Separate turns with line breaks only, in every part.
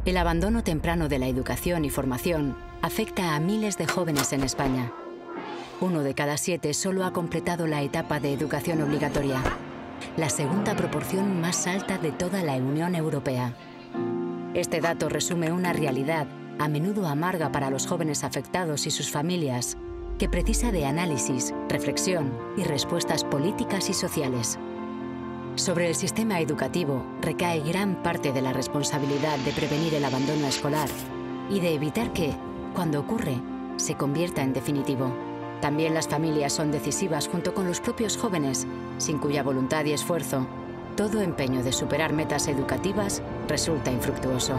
El abandono temprano de la educación y formación afecta a miles de jóvenes en España. 1 de cada 7 solo ha completado la etapa de educación obligatoria, la segunda proporción más alta de toda la Unión Europea. Este dato resume una realidad a menudo amarga para los jóvenes afectados y sus familias, que precisa de análisis, reflexión y respuestas políticas y sociales. Sobre el sistema educativo recae gran parte de la responsabilidad de prevenir el abandono escolar y de evitar que, cuando ocurre, se convierta en definitivo. También las familias son decisivas junto con los propios jóvenes, sin cuya voluntad y esfuerzo, todo empeño de superar metas educativas resulta infructuoso.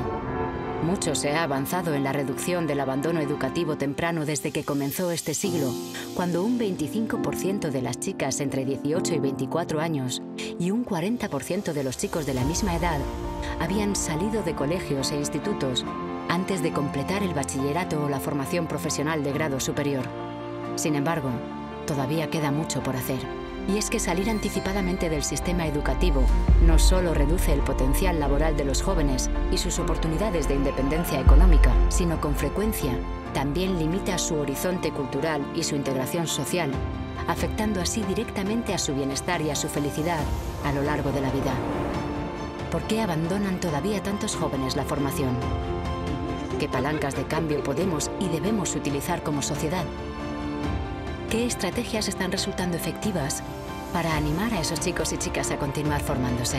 Mucho se ha avanzado en la reducción del abandono educativo temprano desde que comenzó este siglo, cuando un 25% de las chicas entre 18 y 24 años y un 40% de los chicos de la misma edad habían salido de colegios e institutos antes de completar el bachillerato o la formación profesional de grado superior. Sin embargo, todavía queda mucho por hacer. Y es que salir anticipadamente del sistema educativo no solo reduce el potencial laboral de los jóvenes y sus oportunidades de independencia económica, sino con frecuencia también limita su horizonte cultural y su integración social, afectando así directamente a su bienestar y a su felicidad a lo largo de la vida. ¿Por qué abandonan todavía tantos jóvenes la formación? ¿Qué palancas de cambio podemos y debemos utilizar como sociedad? ¿Qué estrategias están resultando efectivas para animar a esos chicos y chicas a continuar formándose?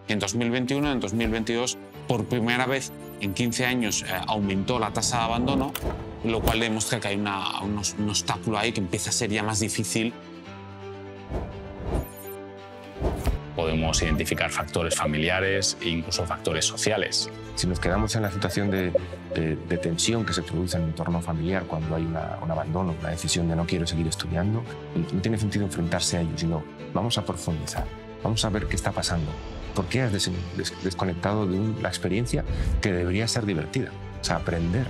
En 2021, en 2022, por primera vez en 15 años aumentó la tasa de abandono, lo cual demuestra que hay un obstáculo ahí que empieza a ser ya más difícil.
Podemos identificar factores familiares e incluso factores sociales.
Si nos quedamos en la situación de tensión que se produce en el entorno familiar cuando hay un abandono, una decisión de no quiero seguir estudiando, no tiene sentido enfrentarse a ello, sino vamos a profundizar, vamos a ver qué está pasando. ¿Por qué has desconectado de la experiencia que debería ser divertida? O sea, aprender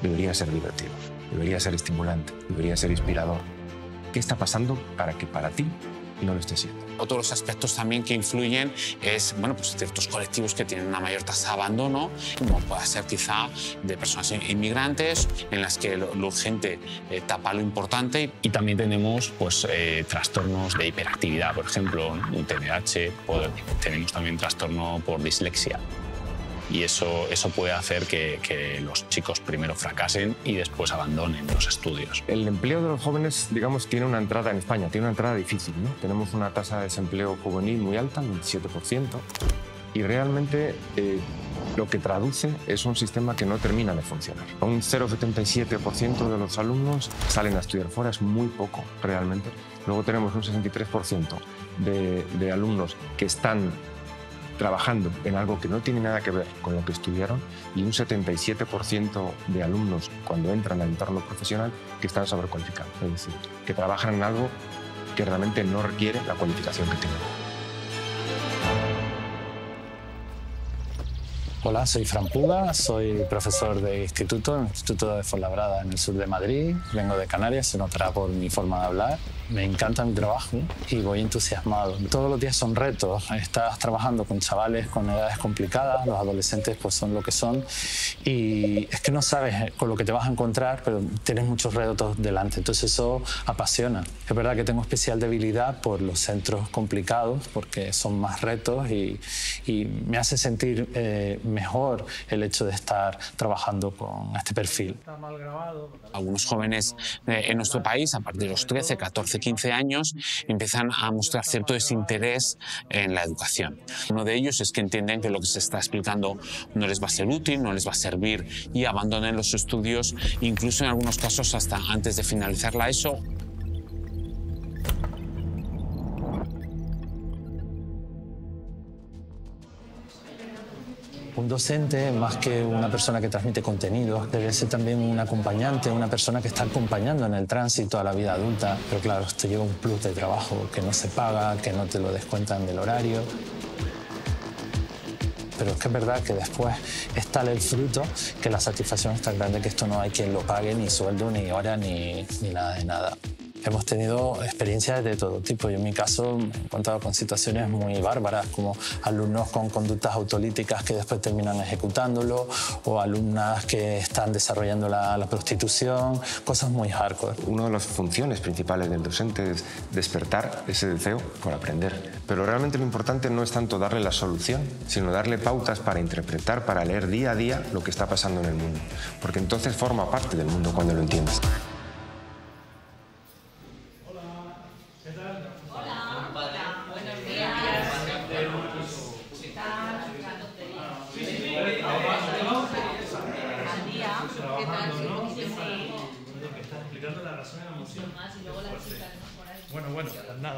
debería ser divertido, debería ser estimulante, debería ser inspirador. ¿Qué está pasando para que para ti no lo esté siendo?
Otros aspectos también que influyen es pues ciertos colectivos que tienen una mayor tasa de abandono, como puede ser quizá de personas inmigrantes, en las que lo urgente tapa lo importante.
Y también tenemos trastornos de hiperactividad, por ejemplo, un TDAH, tenemos también trastorno por dislexia. Y eso puede hacer que los chicos primero fracasen y después abandonen los estudios.
El empleo de los jóvenes, digamos, tiene una entrada en España, tiene una entrada difícil, ¿no? Tenemos una tasa de desempleo juvenil muy alta, el 27%, y realmente lo que traduce es un sistema que no termina de funcionar. Un 0,77% de los alumnos salen a estudiar fuera, es muy poco realmente. Luego tenemos un 63% de alumnos que están trabajando en algo que no tiene nada que ver con lo que estudiaron, y un 77% de alumnos cuando entran al entorno profesional que están sobrecualificados, es decir, que trabajan en algo que realmente no requiere la cualificación que tienen.
Hola, soy Fran Puga, soy profesor de instituto en el Instituto de Fuenlabrada en el sur de Madrid. Vengo de Canarias, se notará por mi forma de hablar. Me encanta mi trabajo y voy entusiasmado. Todos los días son retos. Estás trabajando con chavales con edades complicadas, los adolescentes pues son lo que son, y es que no sabes con lo que te vas a encontrar, pero tienes muchos retos delante, entonces eso apasiona. Es verdad que tengo especial debilidad por los centros complicados porque son más retos y me hace sentir mejor el hecho de estar trabajando con este perfil.
Algunos jóvenes en nuestro país, a partir de los 13, 14, 15 años, empiezan a mostrar cierto desinterés en la educación. Uno de ellos es que entienden que lo que se está explicando no les va a ser útil, no les va a servir, y abandonen los estudios, incluso en algunos casos hasta antes de finalizar la ESO.
Un docente, más que una persona que transmite contenidos, debe ser también un acompañante, una persona que está acompañando en el tránsito a la vida adulta. Pero claro, esto lleva un plus de trabajo que no se paga, que no te lo descuentan del horario. pero es que es verdad que después es tal el fruto que la satisfacción es tan grande que esto no hay quien lo pague, ni sueldo, ni hora, ni nada de nada. Hemos tenido experiencias de todo tipo. Yo en mi caso me he encontrado con situaciones muy bárbaras, como alumnos con conductas autolíticas que después terminan ejecutándolo, o alumnas que están desarrollando la prostitución, cosas muy hardcore.
Una de las funciones principales del docente es despertar ese deseo por aprender. Pero realmente lo importante no es tanto darle la solución, sino darle pautas para interpretar, para leer día a día lo que está pasando en el mundo. Porque entonces forma parte del mundo cuando lo entiendes.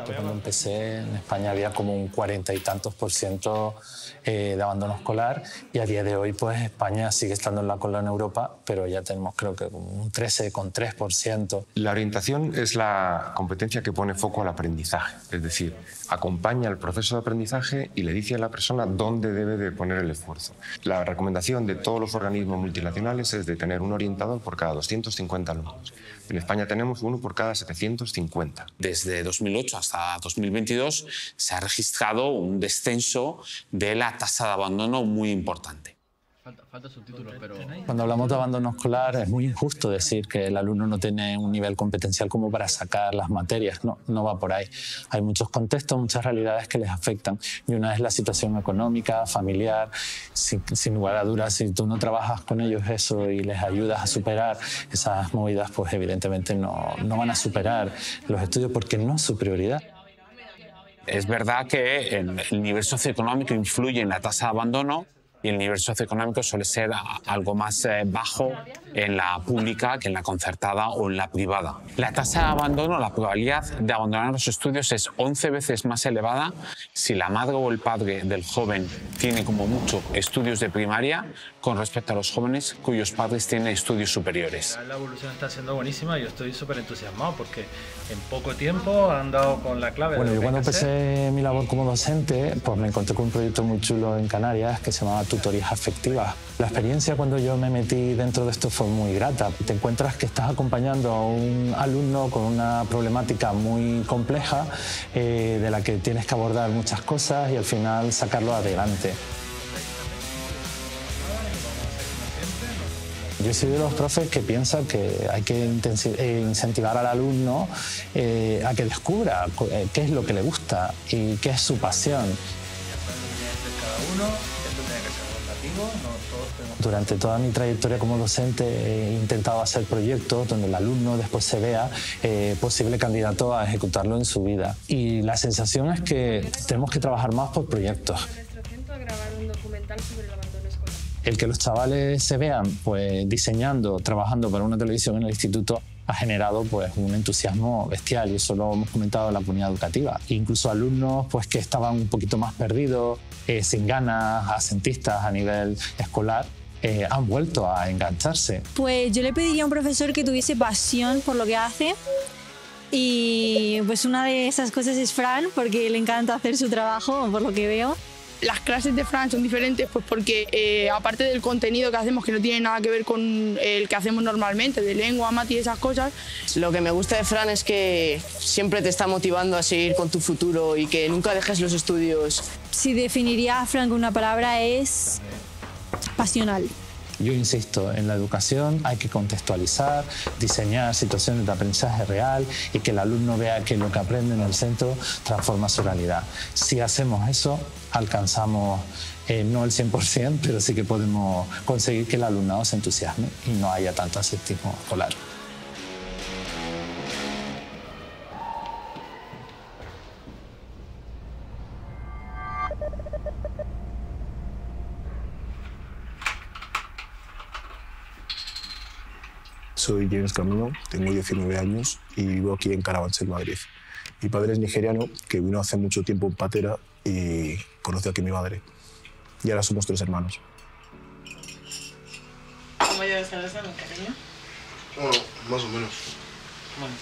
Cuando empecé en España había como un 40 y tantos % de abandono escolar, y a día de hoy pues España sigue estando en la cola en Europa, pero ya tenemos creo que como un 13,3%.
La orientación es la competencia que pone foco al aprendizaje, es decir, acompaña el proceso de aprendizaje y le dice a la persona dónde debe de poner el esfuerzo. La recomendación de todos los organismos multinacionales es de tener un orientador por cada 250 alumnos. En España tenemos uno por cada 750.
Desde 2008 hasta 2022 se ha registrado un descenso de la tasa de abandono muy importante.
Falta subtítulos, pero...
Cuando hablamos de abandono escolar es muy injusto decir que el alumno no tiene un nivel competencial como para sacar las materias. No va por ahí. Hay muchos contextos, muchas realidades que les afectan. Y una es la situación económica, familiar. Sin lugar a dudas, si tú no trabajas con ellos eso y les ayudas a superar esas movidas, pues evidentemente no van a superar los estudios porque no es su prioridad.
Es verdad que el nivel socioeconómico influye en la tasa de abandono, y el nivel socioeconómico suele ser algo más bajo en la pública que en la concertada o en la privada. La tasa de abandono, la probabilidad de abandonar los estudios es 11 veces más elevada si la madre o el padre del joven tiene como mucho estudios de primaria con respecto a los jóvenes cuyos padres tienen estudios superiores.
La evolución está siendo buenísima y yo estoy súper entusiasmado porque en poco tiempo han dado con la clave.
Bueno, yo cuando empecé mi labor como docente, pues me encontré con un proyecto muy chulo en Canarias que se llamaba Tutorías Afectivas. La experiencia cuando yo me metí dentro de esto fue muy grata. Te encuentras que estás acompañando a un alumno con una problemática muy compleja de la que tienes que abordar muchas cosas y al final sacarlo adelante. Yo soy de los profes que piensan que hay que incentivar al alumno a que descubra qué es lo que le gusta y qué es su pasión. Durante toda mi trayectoria como docente he intentado hacer proyectos donde el alumno después se vea posible candidato a ejecutarlo en su vida. Y la sensación es que tenemos que trabajar más por proyectos.
Nuestro centro a grabar un documental sobre el abandono escolar.
El que los chavales se vean pues, diseñando, trabajando para una televisión en el instituto ha generado pues, un entusiasmo bestial, y eso lo hemos comentado en la comunidad educativa. Incluso alumnos pues, que estaban un poquito más perdidos, sin ganas, asentistas a nivel escolar, han vuelto a engancharse.
Pues yo le pediría a un profesor que tuviese pasión por lo que hace, y pues una de esas cosas es Fran, porque le encanta hacer su trabajo, por lo que veo.
Las clases de Fran son diferentes pues porque aparte del contenido que hacemos, que no tiene nada que ver con el que hacemos normalmente, de lengua, mati y esas cosas.
Lo que me gusta de Fran es que siempre te está motivando a seguir con tu futuro y que nunca dejes los estudios.
Si definiría a Fran con una palabra es pasional.
Yo insisto, en la educación hay que contextualizar, diseñar situaciones de aprendizaje real y que el alumno vea que lo que aprende en el centro transforma su realidad. Si hacemos eso, alcanzamos no el 100%, pero sí que podemos conseguir que el alumnado se entusiasme y no haya tanto asentismo escolar.
Soy James Camino, tengo 19 años y vivo aquí en Carabanchel, Madrid. Mi padre es nigeriano, que vino hace mucho tiempo en patera y conoció aquí a mi madre. Y ahora somos 3 hermanos.
¿Cómo llevas el examen, cariño?
Bueno, más o menos.
Bueno,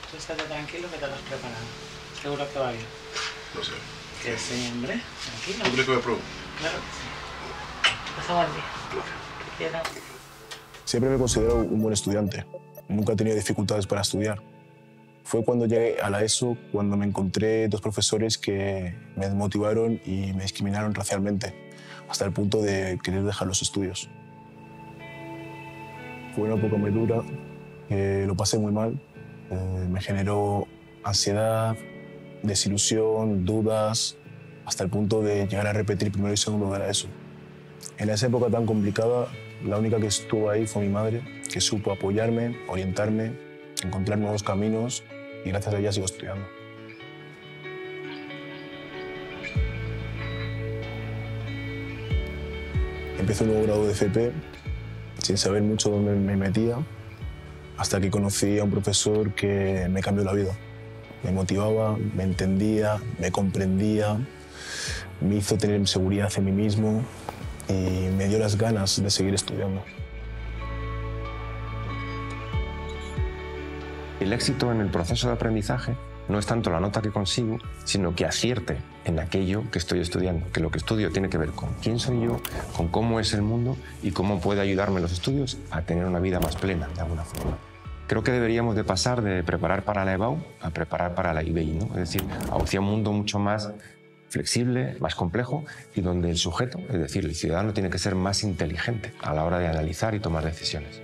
tú estate tranquilo que te lo has preparado. ¿Seguro que va bien?
No sé.
Que sí, hombre, tranquilo.
¿Tú crees que me apruebo?
Claro que sí. Empezaba el día.
Siempre me considero un buen estudiante. Nunca he tenido dificultades para estudiar. Fue cuando llegué a la ESO cuando me encontré dos profesores que me desmotivaron y me discriminaron racialmente, hasta el punto de querer dejar los estudios. Fue una época muy dura, lo pasé muy mal. Me generó ansiedad, desilusión, dudas, hasta el punto de llegar a repetir primero y segundo de la ESO. En esa época tan complicada, la única que estuvo ahí fue mi madre, que supo apoyarme, orientarme, encontrar nuevos caminos y gracias a ella sigo estudiando. Empecé un nuevo grado de FP sin saber mucho dónde me metía, hasta que conocí a un profesor que me cambió la vida. Me motivaba, me entendía, me comprendía, me hizo tener seguridad en mí mismo y me dio las ganas de seguir estudiando.
El éxito en el proceso de aprendizaje no es tanto la nota que consigo, sino que acierte en aquello que estoy estudiando, que lo que estudio tiene que ver con quién soy yo, con cómo es el mundo y cómo puede ayudarme los estudios a tener una vida más plena, de alguna forma. Creo que deberíamos de pasar de preparar para la EBAU a preparar para la IBI, ¿no? Es decir, hacia un mundo mucho más flexible, más complejo y donde el sujeto, es decir, el ciudadano, tiene que ser más inteligente a la hora de analizar y tomar decisiones.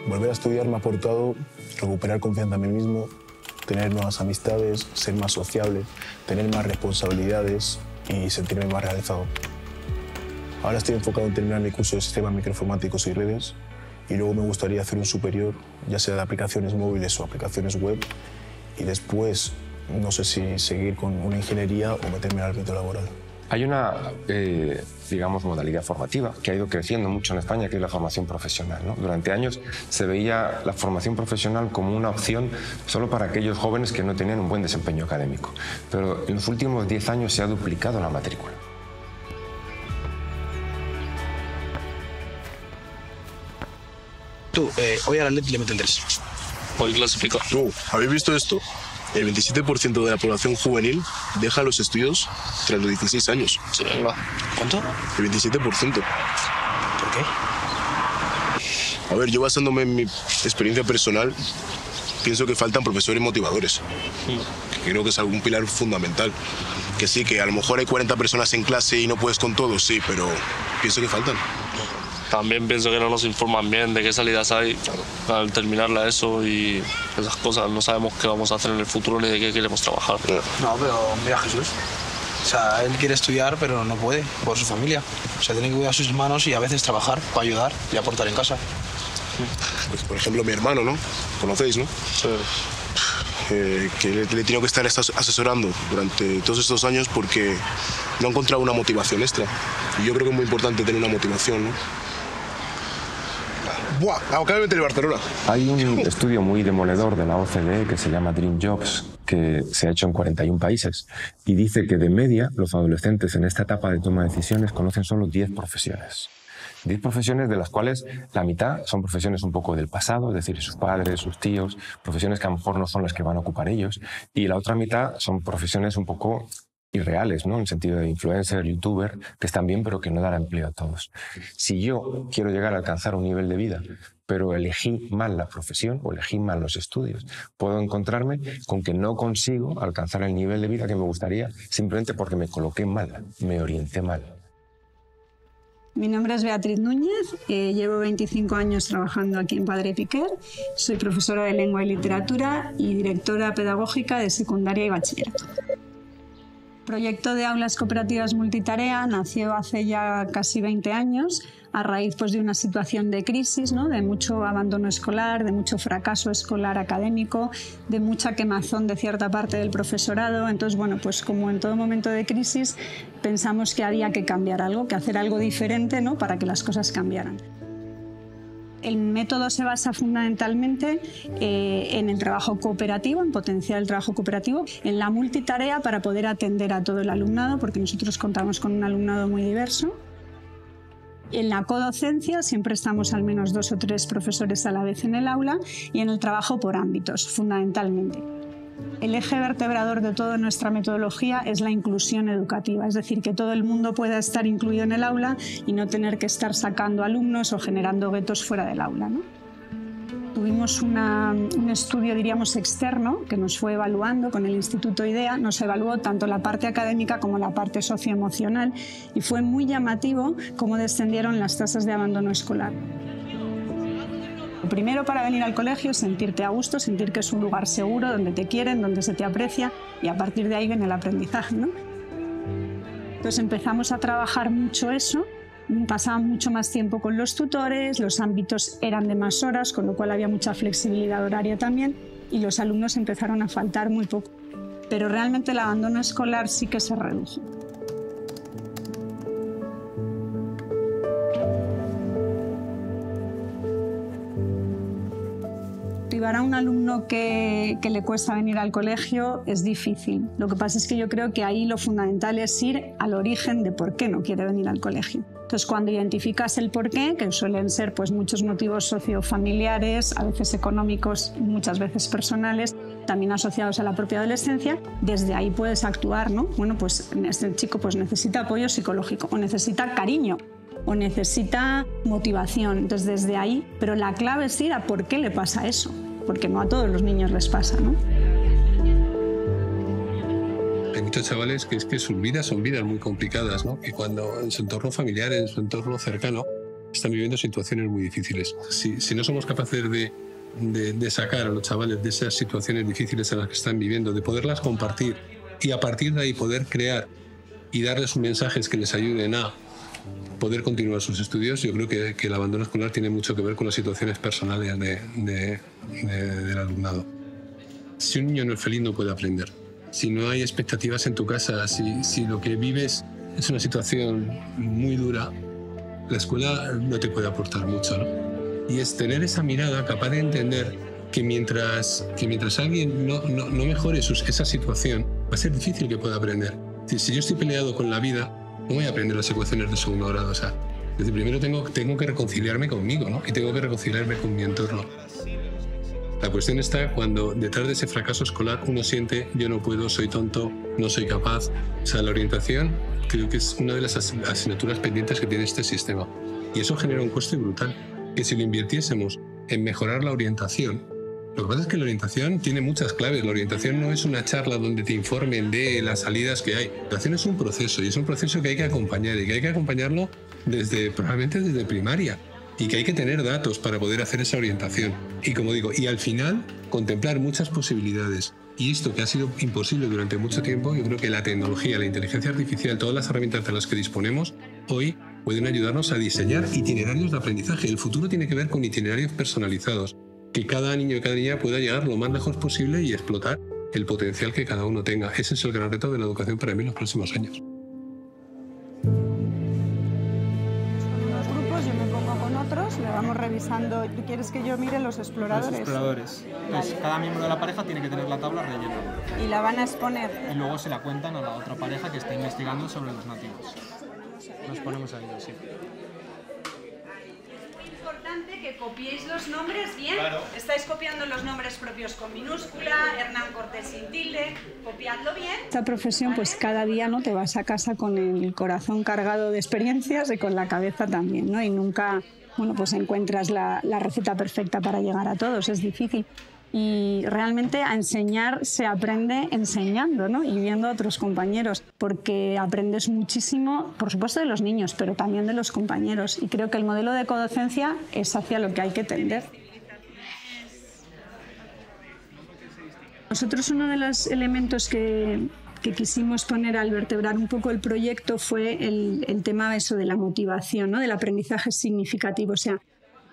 Volver a estudiar me ha aportado recuperar confianza en mí mismo, tener nuevas amistades, ser más sociable, tener más responsabilidades y sentirme más realizado. Ahora estoy enfocado en terminar mi curso de sistemas microinformáticos y redes y luego me gustaría hacer un superior, ya sea de aplicaciones móviles o aplicaciones web, y después no sé si seguir con una ingeniería o meterme al ámbito laboral.
Hay una, digamos, modalidad formativa que ha ido creciendo mucho en España, que es la formación profesional, ¿no? Durante años se veía la formación profesional como una opción solo para aquellos jóvenes que no tenían un buen desempeño académico. Pero en los últimos 10 años se ha duplicado la matrícula.
Tú, hoy al Atleti le meten 3. Hoy clasifica.
¿Habéis visto esto? El 27% de la población juvenil deja los estudios tras los 16 años.
Sí, venga. ¿Cuánto?
El 27%.
¿Por qué?
A ver, yo basándome en mi experiencia personal, pienso que faltan profesores motivadores. Que creo que es algún pilar fundamental. Que sí, que a lo mejor hay 40 personas en clase y no puedes con todos, sí, pero pienso que faltan.
También pienso que no nos informan bien de qué salidas hay al terminar la ESO y esas cosas. No sabemos qué vamos a hacer en el futuro ni de qué queremos trabajar.
No, pero mira Jesús. O sea, él quiere estudiar, pero no puede por su familia. O sea, tiene que cuidar a sus hermanos y a veces trabajar para ayudar y aportar en casa.
Pues, por ejemplo, mi hermano, ¿no? Conocéis, ¿no?
Sí.
Que le he tenido que estar asesorando durante todos estos años porque no ha encontrado una motivación extra. Y yo creo que es muy importante tener una motivación, ¿no? ¡Buah! Acabo de meter el Barcelona.
Hay un estudio muy demoledor de la OCDE que se llama Dream Jobs, que se ha hecho en 41 países y dice que de media los adolescentes en esta etapa de toma de decisiones conocen solo 10 profesiones. 10 profesiones de las cuales la mitad son profesiones un poco del pasado, es decir, sus padres, sus tíos, profesiones que a lo mejor no son las que van a ocupar ellos, y la otra mitad son profesiones un poco irreales, ¿no? En el sentido de influencer, youtuber, que están bien pero que no darán empleo a todos. Si yo quiero llegar a alcanzar un nivel de vida, pero elegí mal la profesión o elegí mal los estudios, puedo encontrarme con que no consigo alcanzar el nivel de vida que me gustaría simplemente porque me coloqué mal, me orienté mal.
Mi nombre es Beatriz Núñez, llevo 25 años trabajando aquí en Padre Piquer, soy profesora de lengua y literatura y directora pedagógica de secundaria y bachillerato. El proyecto de aulas cooperativas multitarea nació hace ya casi 20 años a raíz de una situación de crisis, ¿no? De mucho abandono escolar, de mucho fracaso escolar académico, de mucha quemazón de cierta parte del profesorado. Entonces, bueno, pues como en todo momento de crisis, pensamos que había que cambiar algo, que hacer algo diferente, ¿no? Para que las cosas cambiaran. El método se basa fundamentalmente en el trabajo cooperativo, en potenciar el trabajo cooperativo, en la multitarea para poder atender a todo el alumnado, porque nosotros contamos con un alumnado muy diverso. En la codocencia siempre estamos al menos 2 o 3 profesores a la vez en el aula y en el trabajo por ámbitos, fundamentalmente. El eje vertebrador de toda nuestra metodología es la inclusión educativa, es decir, que todo el mundo pueda estar incluido en el aula y no tener que estar sacando alumnos o generando guetos fuera del aula, ¿no? Tuvimos un estudio, diríamos, externo que nos fue evaluando con el Instituto IDEA, nos evaluó tanto la parte académica como la parte socioemocional y fue muy llamativo cómo descendieron las tasas de abandono escolar. Lo primero para venir al colegio es sentirte a gusto, sentir que es un lugar seguro, donde te quieren, donde se te aprecia y a partir de ahí viene el aprendizaje, ¿no? Entonces empezamos a trabajar mucho eso. Pasaba mucho más tiempo con los tutores, los ámbitos eran de más horas, con lo cual había mucha flexibilidad horaria también y los alumnos empezaron a faltar muy poco. Pero realmente el abandono escolar sí que se redujo. Motivar a un alumno que le cuesta venir al colegio es difícil. Lo que pasa es que yo creo que ahí lo fundamental es ir al origen de por qué no quiere venir al colegio. Entonces, cuando identificas el porqué, que suelen ser pues, muchos motivos sociofamiliares, a veces económicos, muchas veces personales, también asociados a la propia adolescencia, desde ahí puedes actuar, ¿no? Bueno, pues este chico pues, necesita apoyo psicológico o necesita cariño o necesita motivación. Entonces, desde ahí, pero la clave es ir a por qué le pasa eso, porque no a todos los niños les pasa, ¿no?
Hay muchos chavales que es que sus vidas son vidas muy complicadas, ¿no? Y cuando en su entorno familiar, en su entorno cercano, están viviendo situaciones muy difíciles. Si no somos capaces de sacar a los chavales de esas situaciones difíciles en las que están viviendo, de poderlas compartir y a partir de ahí poder crear y darles mensajes que les ayuden a poder continuar sus estudios, yo creo que el abandono escolar tiene mucho que ver con las situaciones personales del alumnado. Si un niño no es feliz, no puede aprender. Si no hay expectativas en tu casa, si lo que vives es una situación muy dura, la escuela no te puede aportar mucho, ¿no? Y es tener esa mirada capaz de entender que mientras alguien no mejore esa situación, va a ser difícil que pueda aprender. Si yo estoy peleado con la vida, no voy a aprender las ecuaciones de segundo grado. O sea, desde primero tengo que reconciliarme conmigo, ¿no? Y tengo que reconciliarme con mi entorno. La cuestión está cuando detrás de ese fracaso escolar uno siente yo no puedo, soy tonto, no soy capaz. O sea, la orientación creo que es una de las asignaturas pendientes que tiene este sistema. Y eso genera un coste brutal. Que si lo invirtiésemos en mejorar la orientación, lo que pasa es que la orientación tiene muchas claves. La orientación no es una charla donde te informen de las salidas que hay. La orientación es un proceso y es un proceso que hay que acompañar y que hay que acompañarlo probablemente desde primaria. Y que hay que tener datos para poder hacer esa orientación. Y como digo, y al final contemplar muchas posibilidades. Y esto que ha sido imposible durante mucho tiempo, yo creo que la tecnología, la inteligencia artificial, todas las herramientas de las que disponemos hoy pueden ayudarnos a diseñar itinerarios de aprendizaje. El futuro tiene que ver con itinerarios personalizados, que cada niño y cada niña pueda llegar lo más lejos posible y explotar el potencial que cada uno tenga. Ese es el gran reto de la educación para mí en los próximos años.
Le vamos revisando. ¿Tú quieres que yo mire los exploradores?
Los exploradores. Pues cada miembro de la pareja tiene que tener la tabla rellenada.
¿Y la van a exponer?
Y luego se la cuentan a la otra pareja que está investigando sobre los nativos. Nos ponemos ahí, sí.
Es importante que copiéis los nombres bien.
Claro.
Estáis copiando los nombres propios con minúscula, Hernán Cortés sin tilde, copiadlo bien.
Esta profesión, pues cada día no te vas a casa con el corazón cargado de experiencias y con la cabeza también, ¿no? Y nunca... Bueno, pues encuentras la receta perfecta para llegar a todos, es difícil. Y realmente a enseñar se aprende enseñando, ¿no? Y viendo a otros compañeros, porque aprendes muchísimo, por supuesto de los niños, pero también de los compañeros. Y creo que el modelo de codocencia es hacia lo que hay que tender. Nosotros uno de los elementos que quisimos poner al vertebrar un poco el proyecto fue el tema eso de la motivación, ¿no? Del aprendizaje significativo, o sea,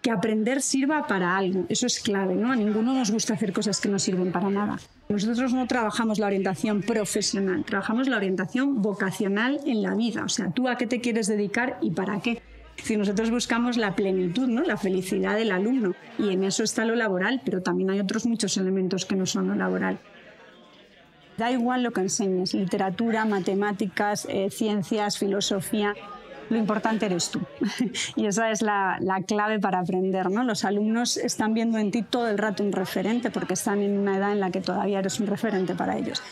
que aprender sirva para algo, eso es clave, ¿no? A ninguno nos gusta hacer cosas que no sirven para nada. Nosotros no trabajamos la orientación profesional, trabajamos la orientación vocacional en la vida, o sea, tú a qué te quieres dedicar y para qué. Si nosotros buscamos la plenitud, ¿no? La felicidad del alumno, y en eso está lo laboral, pero también hay otros muchos elementos que no son lo laboral. Da igual lo que enseñes, literatura, matemáticas, ciencias, filosofía. lo importante eres tú. Y esa es la clave para aprender, ¿no? Los alumnos están viendo en ti todo el rato un referente porque están en una edad en la que todavía eres un referente para ellos.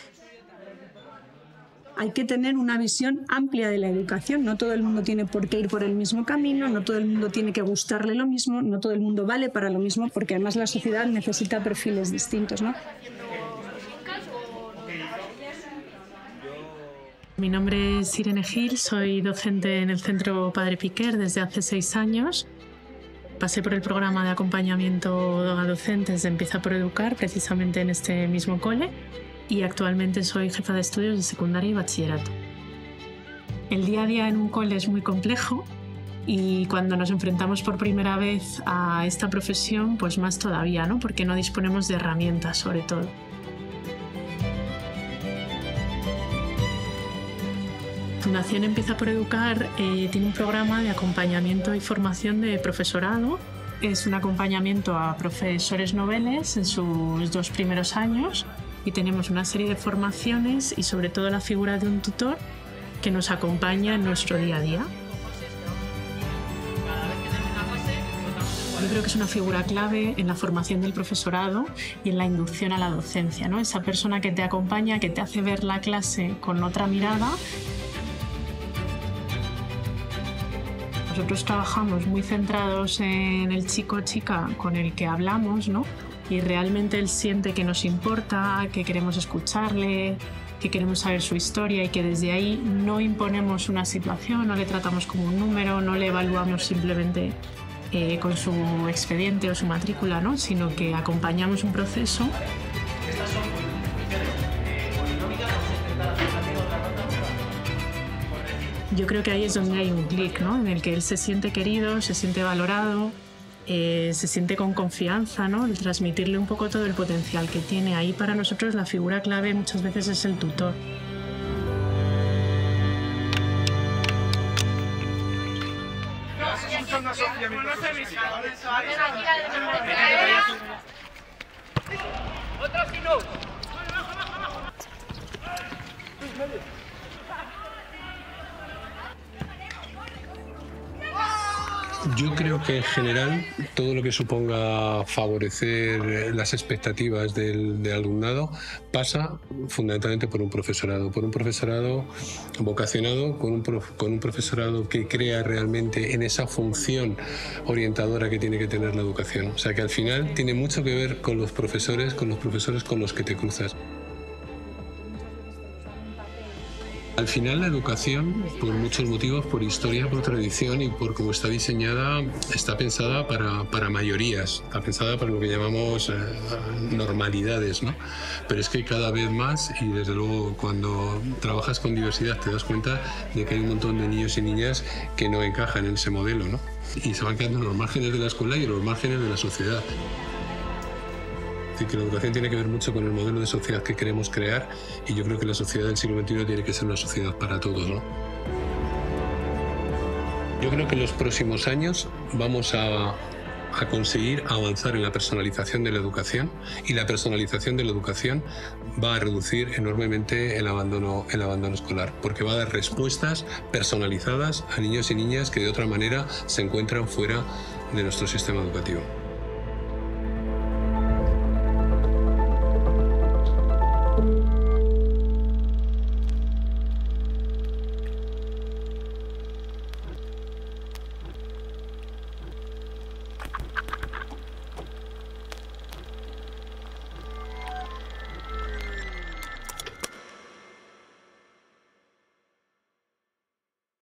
Hay que tener una visión amplia de la educación. No todo el mundo tiene por qué ir por el mismo camino, no todo el mundo tiene que gustarle lo mismo, no todo el mundo vale para lo mismo, porque además la sociedad necesita perfiles distintos, ¿no?
Mi nombre es Irene Gil, soy docente en el Centro Padre Piquer desde hace 6 años. Pasé por el programa de acompañamiento a docentes de Empieza por Educar, precisamente en este mismo cole, y actualmente soy jefa de estudios de secundaria y bachillerato. El día a día en un cole es muy complejo y cuando nos enfrentamos por primera vez a esta profesión, pues más todavía, ¿no? Porque no disponemos de herramientas, sobre todo. Fundación Empieza por Educar tiene un programa de acompañamiento y formación de profesorado. Es un acompañamiento a profesores noveles en sus 2 primeros años y tenemos una serie de formaciones y sobre todo la figura de un tutor que nos acompaña en nuestro día a día. Yo creo que es una figura clave en la formación del profesorado y en la inducción a la docencia, ¿no? Esa persona que te acompaña, que te hace ver la clase con otra mirada. Nosotros trabajamos muy centrados en el chico o chica con el que hablamos, ¿no? Y realmente él siente que nos importa, que queremos escucharle, que queremos saber su historia y que desde ahí no imponemos una situación, no le tratamos como un número, no le evaluamos simplemente con su expediente o su matrícula, ¿no? Sino que acompañamos un proceso. Yo creo que ahí es donde hay un clic, ¿no? En el que él se siente querido, se siente valorado, se siente con confianza, ¿no? El transmitirle un poco todo el potencial que tiene. Ahí para nosotros la figura clave muchas veces es el tutor.
Yo creo que en general todo lo que suponga favorecer las expectativas del alumnado pasa fundamentalmente por un profesorado vocacionado, con un profesorado que crea realmente en esa función orientadora que tiene que tener la educación. O sea que al final tiene mucho que ver con los profesores con los que te cruzas. Al final la educación, por muchos motivos, por historia, por tradición y por cómo está diseñada, está pensada para mayorías, está pensada para lo que llamamos normalidades, ¿no? Pero es que cada vez más, y desde luego cuando trabajas con diversidad te das cuenta de que hay un montón de niños y niñas que no encajan en ese modelo, ¿no? Y se van quedando en los márgenes de la escuela y en los márgenes de la sociedad. Es decir, que la educación tiene que ver mucho con el modelo de sociedad que queremos crear y yo creo que la sociedad del siglo XXI tiene que ser una sociedad para todos, ¿no? Yo creo que en los próximos años vamos a conseguir avanzar en la personalización de la educación y la personalización de la educación va a reducir enormemente el abandono escolar porque va a dar respuestas personalizadas a niños y niñas que de otra manera se encuentran fuera de nuestro sistema educativo.